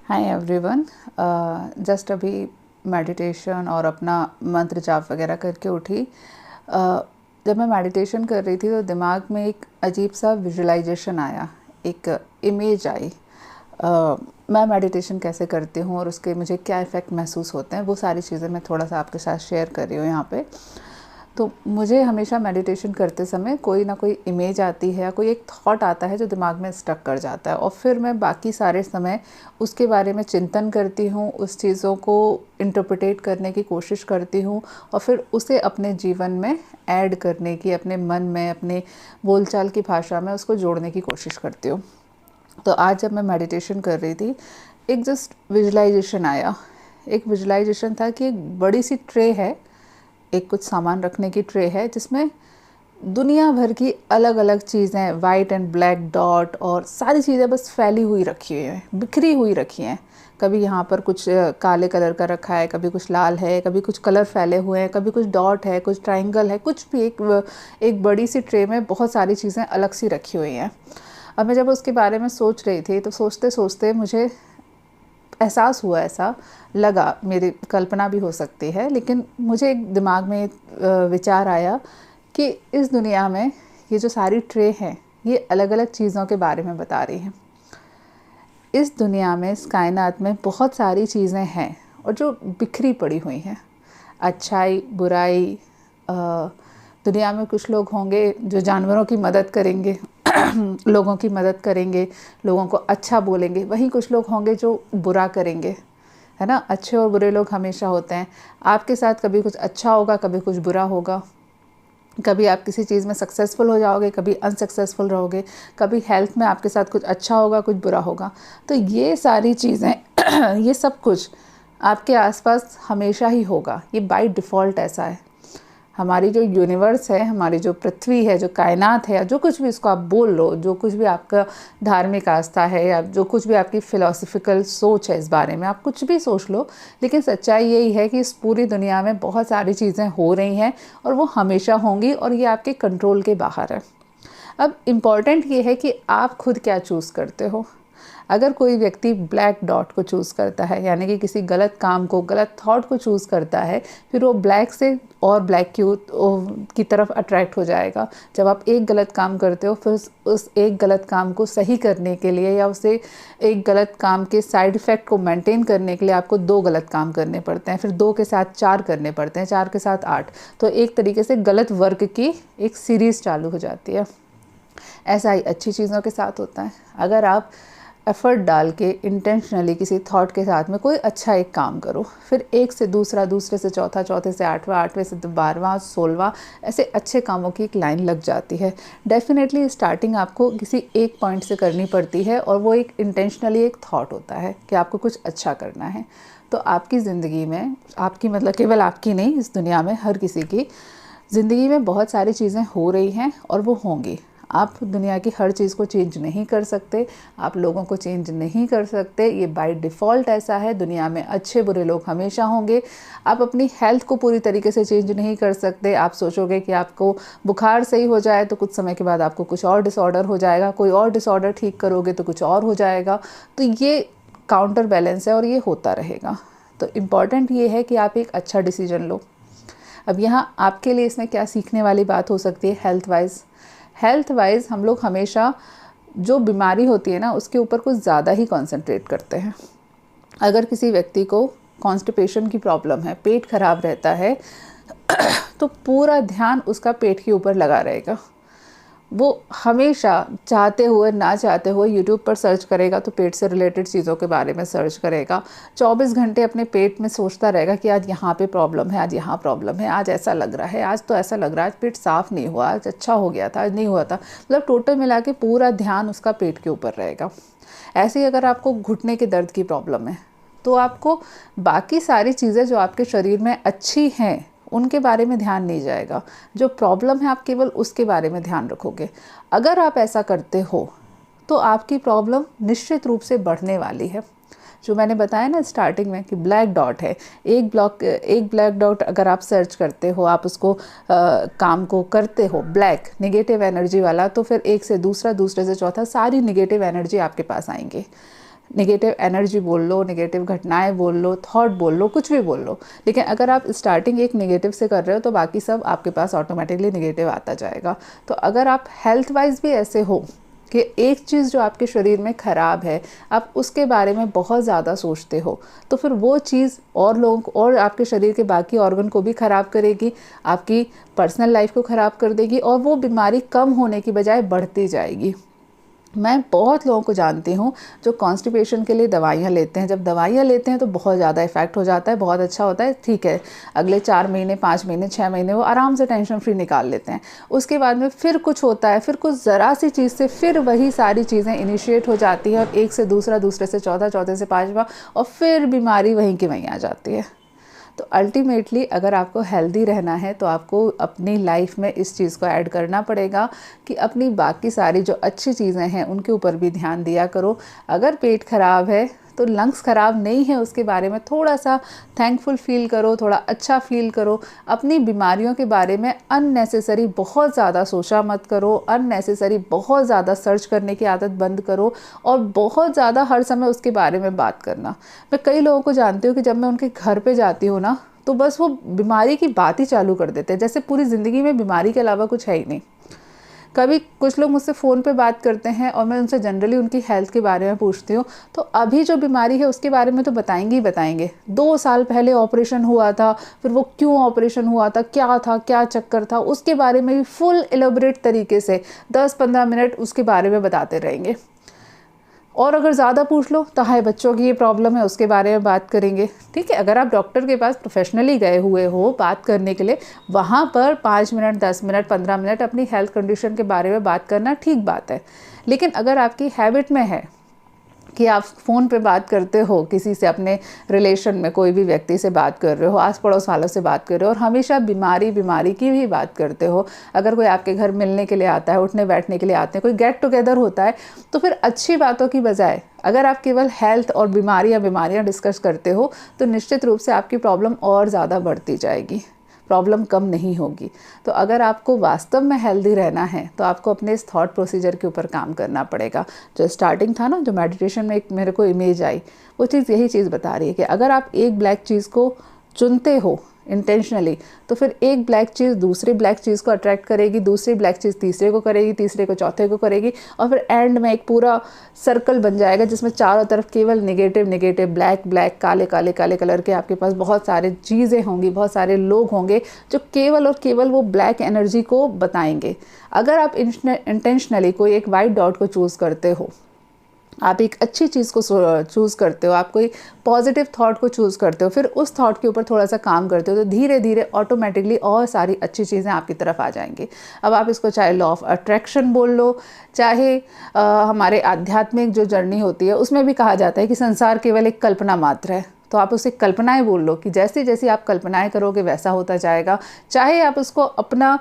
Hi everyone. Just अभी meditation और अपना मंत्र जाप वगैरह करके उठी। जब मैं मेडिटेशन कर रही थी तो दिमाग में एक अजीब सा विजुअलाइजेशन आया, एक इमेज आई। मैं मेडिटेशन कैसे करती हूँ और उसके मुझे क्या इफ़ेक्ट महसूस होते हैं, वो सारी चीज़ें मैं थोड़ा सा आपके साथ शेयर कर रही हूँ यहाँ पे। तो मुझे हमेशा मेडिटेशन करते समय कोई ना कोई इमेज आती है या कोई एक थॉट आता है जो दिमाग में स्टक कर जाता है, और फिर मैं बाकी सारे समय उसके बारे में चिंतन करती हूँ, उस चीज़ों को इंटरप्रिटेट करने की कोशिश करती हूँ और फिर उसे अपने जीवन में ऐड करने की, अपने मन में, अपने बोलचाल की भाषा में उसको जोड़ने की कोशिश करती हूँ। तो आज जब मैं मेडिटेशन कर रही थी, एक जस्ट विजुअलाइजेशन आया। एक विजुअलाइजेशन था कि एक बड़ी सी ट्रे है, एक कुछ सामान रखने की ट्रे है जिसमें दुनिया भर की अलग अलग चीज़ें, वाइट एंड ब्लैक डॉट और सारी चीज़ें बस फैली हुई रखी हुई हैं, बिखरी हुई रखी हैं। कभी यहाँ पर कुछ काले कलर का रखा है, कभी कुछ लाल है, कभी कुछ कलर फैले हुए हैं, कभी कुछ डॉट है, कुछ ट्रायंगल है, कुछ भी। एक बड़ी सी ट्रे में बहुत सारी चीज़ें अलग सी रखी हुई हैं। अब मैं जब उसके बारे में सोच रही थी तो सोचते सोचते मुझे एहसास हुआ, ऐसा लगा, मेरी कल्पना भी हो सकती है, लेकिन मुझे एक दिमाग में विचार आया कि इस दुनिया में ये जो सारी ट्रे हैं ये अलग अलग चीज़ों के बारे में बता रही हैं। इस दुनिया में, इस कायनात में बहुत सारी चीज़ें हैं और जो बिखरी पड़ी हुई हैं। अच्छाई, बुराई। दुनिया में कुछ लोग होंगे जो जानवरों की मदद करेंगे, लोगों की मदद करेंगे, लोगों को अच्छा बोलेंगे। वहीं कुछ लोग होंगे जो बुरा करेंगे, है ना। अच्छे और बुरे लोग हमेशा होते हैं। आपके साथ कभी कुछ अच्छा होगा, कभी कुछ बुरा होगा। कभी आप किसी चीज़ में सक्सेसफुल हो जाओगे, कभी अनसक्सेसफुल रहोगे। कभी हेल्थ में आपके साथ कुछ अच्छा होगा, कुछ बुरा होगा। तो ये सारी चीज़ें ये सब कुछ आपके आसपास हमेशा ही होगा। ये बाय डिफ़ॉल्ट ऐसा है। हमारी जो यूनिवर्स है, हमारी जो पृथ्वी है, जो कायनात है, या जो कुछ भी इसको आप बोल लो, जो कुछ भी आपका धार्मिक आस्था है या जो कुछ भी आपकी फ़िलॉसफिकल सोच है, इस बारे में आप कुछ भी सोच लो, लेकिन सच्चाई यही है कि इस पूरी दुनिया में बहुत सारी चीज़ें हो रही हैं और वो हमेशा होंगी और ये आपके कंट्रोल के बाहर है। अब इम्पॉर्टेंट ये है कि आप खुद क्या चूज़ करते हो। अगर कोई व्यक्ति ब्लैक डॉट को चूज़ करता है, यानी कि किसी गलत काम को, गलत थॉट को चूज़ करता है, फिर वो ब्लैक से और ब्लैक की तरफ अट्रैक्ट हो जाएगा। जब आप एक गलत काम करते हो, फिर उस एक गलत काम को सही करने के लिए या उसे एक गलत काम के साइड इफ़ेक्ट को मेंटेन करने के लिए आपको 2 गलत काम करने पड़ते हैं, फिर 2 के साथ 4 करने पड़ते हैं, 4 के साथ 8। तो एक तरीके से गलत वर्क की एक सीरीज़ चालू हो जाती है। ऐसा ही अच्छी चीज़ों के साथ होता है। अगर आप एफ़र्ट डाल के इंटेंशनली किसी थॉट के साथ में कोई अच्छा एक काम करो, फिर एक से दूसरा, दूसरे से चौथा, चौथे से आठवां, आठवें से 12वां, 16वां, ऐसे अच्छे कामों की एक लाइन लग जाती है। डेफिनेटली स्टार्टिंग आपको किसी एक पॉइंट से करनी पड़ती है और वो एक इंटेंशनली एक थॉट होता है कि आपको कुछ अच्छा करना है। तो आपकी ज़िंदगी में, आपकी मतलब केवल आपकी नहीं, इस दुनिया में हर किसी की ज़िंदगी में बहुत सारी चीज़ें हो रही हैं और वो होंगी। आप दुनिया की हर चीज़ को चेंज नहीं कर सकते, आप लोगों को चेंज नहीं कर सकते, ये बाय डिफ़ॉल्ट ऐसा है। दुनिया में अच्छे बुरे लोग हमेशा होंगे। आप अपनी हेल्थ को पूरी तरीके से चेंज नहीं कर सकते। आप सोचोगे कि आपको बुखार सही हो जाए तो कुछ समय के बाद आपको कुछ और डिसऑर्डर हो जाएगा, कोई और डिसऑर्डर ठीक करोगे तो कुछ और हो जाएगा। तो ये काउंटर बैलेंस है और ये होता रहेगा। तो इम्पॉर्टेंट ये है कि आप एक अच्छा डिसीजन लो। अब यहाँ आपके लिए इसमें क्या सीखने वाली बात हो सकती है हेल्थ वाइज हम लोग हमेशा जो बीमारी होती है ना, उसके ऊपर कुछ ज़्यादा ही कॉन्सेंट्रेट करते हैं। अगर किसी व्यक्ति को कॉन्स्टिपेशन की प्रॉब्लम है, पेट खराब रहता है, तो पूरा ध्यान उसका पेट के ऊपर लगा रहेगा। वो हमेशा चाहते हुए ना चाहते हुए यूट्यूब पर सर्च करेगा तो पेट से रिलेटेड चीज़ों के बारे में सर्च करेगा। 24 घंटे अपने पेट में सोचता रहेगा कि आज यहाँ पे प्रॉब्लम है, आज यहाँ प्रॉब्लम है, आज ऐसा लग रहा है, आज तो ऐसा लग रहा है, आज पेट साफ़ नहीं हुआ, आज अच्छा हो गया था, आज नहीं हुआ था। मतलब टोटल मिला के पूरा ध्यान उसका पेट के ऊपर रहेगा। ऐसे ही अगर आपको घुटने के दर्द की प्रॉब्लम है तो आपको बाकी सारी चीज़ें जो आपके शरीर में अच्छी हैं उनके बारे में ध्यान नहीं जाएगा। जो प्रॉब्लम है आप केवल उसके बारे में ध्यान रखोगे। अगर आप ऐसा करते हो तो आपकी प्रॉब्लम निश्चित रूप से बढ़ने वाली है। जो मैंने बताया ना स्टार्टिंग में कि ब्लैक डॉट है, एक ब्लैक डॉट अगर आप सर्च करते हो, आप उसको काम को करते हो ब्लैक नेगेटिव एनर्जी वाला, तो फिर एक से दूसरा, दूसरे से चौथा, सारी नेगेटिव एनर्जी आपके पास आएंगे। नेगेटिव एनर्जी बोल लो, नेगेटिव घटनाएं बोल लो, थॉट बोल लो, कुछ भी बोल लो, लेकिन अगर आप स्टार्टिंग एक नेगेटिव से कर रहे हो तो बाकी सब आपके पास ऑटोमेटिकली नेगेटिव आता जाएगा। तो अगर आप हेल्थ वाइज भी ऐसे हो कि एक चीज़ जो आपके शरीर में ख़राब है, आप उसके बारे में बहुत ज़्यादा सोचते हो, तो फिर वो चीज़ और लोगों को और आपके शरीर के बाकी ऑर्गन को भी ख़राब करेगी, आपकी पर्सनल लाइफ को ख़राब कर देगी, और वो बीमारी कम होने की बजाय बढ़ती जाएगी। मैं बहुत लोगों को जानती हूँ जो कॉन्स्टिपेशन के लिए दवाइयाँ लेते हैं। जब दवाइयाँ लेते हैं तो बहुत ज़्यादा इफ़ेक्ट हो जाता है, बहुत अच्छा होता है, ठीक है, अगले 4 महीने, 5 महीने, 6 महीने वो आराम से टेंशन फ्री निकाल लेते हैं। उसके बाद में फिर कुछ होता है, फिर कुछ ज़रा सी चीज़ से फिर वही सारी चीज़ें इनिशिएट हो जाती हैं, और एक से दूसरा, दूसरे से चौथा, चौथे से पाँचवा, और फिर बीमारी वहीं की वहीं आ जाती है। तो अल्टीमेटली अगर आपको हेल्दी रहना है तो आपको अपनी लाइफ में इस चीज़ को ऐड करना पड़ेगा कि अपनी बाकी सारी जो अच्छी चीज़ें हैं उनके ऊपर भी ध्यान दिया करो। अगर पेट खराब है तो लंग्स ख़राब नहीं है उसके बारे में थोड़ा सा थैंकफुल फील करो, थोड़ा अच्छा फील करो। अपनी बीमारियों के बारे में अननेसेसरी बहुत ज़्यादा सोचा मत करो, अननेसेसरी बहुत ज़्यादा सर्च करने की आदत बंद करो, और बहुत ज़्यादा हर समय उसके बारे में बात करना। मैं कई लोगों को जानती हूँ कि जब मैं उनके घर पे जाती हूँ ना, तो बस वो बीमारी की बात ही चालू कर देते हैं, जैसे पूरी ज़िंदगी में बीमारी के अलावा कुछ है ही नहीं। कभी कुछ लोग मुझसे फ़ोन पे बात करते हैं और मैं उनसे जनरली उनकी हेल्थ के बारे में पूछती हूँ, तो अभी जो बीमारी है उसके बारे में तो बताएंगे ही बताएंगे। 2 साल पहले ऑपरेशन हुआ था, फिर वो क्यों ऑपरेशन हुआ था, क्या चक्कर था, उसके बारे में भी फुल एलोबरेट तरीके से 10-15 मिनट उसके बारे में बताते रहेंगे। और अगर ज़्यादा पूछ लो तो हाय बच्चों की ये प्रॉब्लम है, उसके बारे में बात करेंगे। ठीक है, अगर आप डॉक्टर के पास प्रोफेशनली गए हुए हो बात करने के लिए, वहाँ पर 5 मिनट, 10 मिनट, 15 मिनट अपनी हेल्थ कंडीशन के बारे में बात करना ठीक बात है। लेकिन अगर आपकी हैबिट में है कि आप फ़ोन पे बात करते हो किसी से, अपने रिलेशन में कोई भी व्यक्ति से बात कर रहे हो, आस पड़ोस वालों से बात कर रहे हो, और हमेशा बीमारी की भी बात करते हो, अगर कोई आपके घर मिलने के लिए आता है, उठने बैठने के लिए आते हैं, कोई गेट टुगेदर होता है, तो फिर अच्छी बातों की बजाय अगर आप केवल हेल्थ और बीमारियाँ डिस्कस करते हो तो निश्चित रूप से आपकी प्रॉब्लम और ज़्यादा बढ़ती जाएगी, प्रॉब्लम कम नहीं होगी। तो अगर आपको वास्तव में हेल्दी रहना है तो आपको अपने इस थॉट प्रोसीजर के ऊपर काम करना पड़ेगा। जो स्टार्टिंग था ना, जो मेडिटेशन में एक मेरे को इमेज आई, वो चीज़ यही चीज़ बता रही है कि अगर आप एक ब्लैक चीज़ को चुनते हो इंटेंशनली, तो फिर एक ब्लैक चीज़ दूसरी ब्लैक चीज़ को अट्रैक्ट करेगी, दूसरी ब्लैक चीज़ तीसरे को करेगी, तीसरे को चौथे को करेगी, और फिर एंड में एक पूरा सर्कल बन जाएगा जिसमें चारों तरफ केवल नेगेटिव, ब्लैक, काले कलर के आपके पास बहुत सारे चीज़ें होंगी, बहुत सारे लोग होंगे जो केवल और केवल वो ब्लैक एनर्जी को बताएंगे। अगर आप इंटेंशनली कोई एक वाइट डॉट को चूज़ करते हो, आप एक अच्छी चीज़ को चूज़ करते हो, आप कोई पॉजिटिव थॉट को चूज़ करते हो, फिर उस थॉट के ऊपर थोड़ा सा काम करते हो, तो धीरे धीरे ऑटोमेटिकली और सारी अच्छी चीज़ें आपकी तरफ आ जाएंगी। अब आप इसको चाहे लॉ ऑफ अट्रैक्शन बोल लो, चाहे हमारे आध्यात्मिक जो जर्नी होती है उसमें भी कहा जाता है कि संसार केवल एक कल्पना मात्र है, तो आप उसे कल्पनाएं बोल लो कि जैसी जैसी आप कल्पनाएं करोगे वैसा होता जाएगा। चाहे आप उसको अपना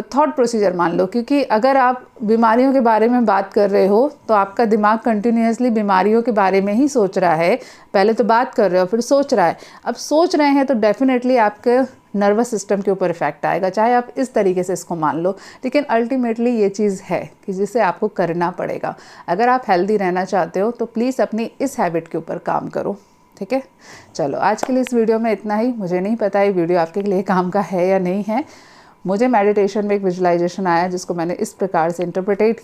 थॉट प्रोसीजर मान लो, क्योंकि अगर आप बीमारियों के बारे में बात कर रहे हो तो आपका दिमाग कंटिन्यूसली बीमारियों के बारे में ही सोच रहा है। पहले तो बात कर रहे हो, फिर सोच रहा है। अब सोच रहे हैं तो डेफिनेटली आपके नर्वस सिस्टम के ऊपर इफेक्ट आएगा, चाहे आप इस तरीके से इसको मान लो। लेकिन अल्टीमेटली ये चीज़ है कि जिसे आपको करना पड़ेगा। अगर आप हेल्दी रहना चाहते हो तो प्लीज़ अपनी इस हैबिट के ऊपर काम करो। ठीक है, चलो आज के लिए इस वीडियो में इतना ही। मुझे नहीं पता ये वीडियो आपके लिए काम का है या नहीं है। मुझे मेडिटेशन में एक विजुअलाइजेशन आया जिसको मैंने इस प्रकार से इंटरप्रेटेट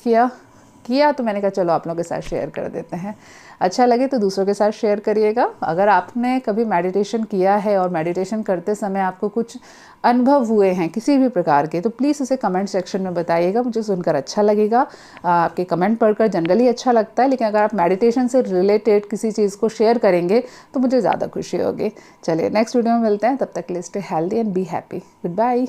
किया तो मैंने कहा चलो आप लोगों के साथ शेयर कर देते हैं। अच्छा लगे तो दूसरों के साथ शेयर करिएगा। अगर आपने कभी मेडिटेशन किया है और मेडिटेशन करते समय आपको कुछ अनुभव हुए हैं किसी भी प्रकार के, तो प्लीज़ उसे कमेंट सेक्शन में बताइएगा, मुझे सुनकर अच्छा लगेगा। आपके कमेंट पढ़कर जनरली अच्छा लगता है, लेकिन अगर आप मेडिटेशन से रिलेटेड किसी चीज़ को शेयर करेंगे तो मुझे ज़्यादा खुशी होगी। चलिए नेक्स्ट वीडियो में मिलते हैं, तब तक के लिए stay healthy and be happy. Good bye.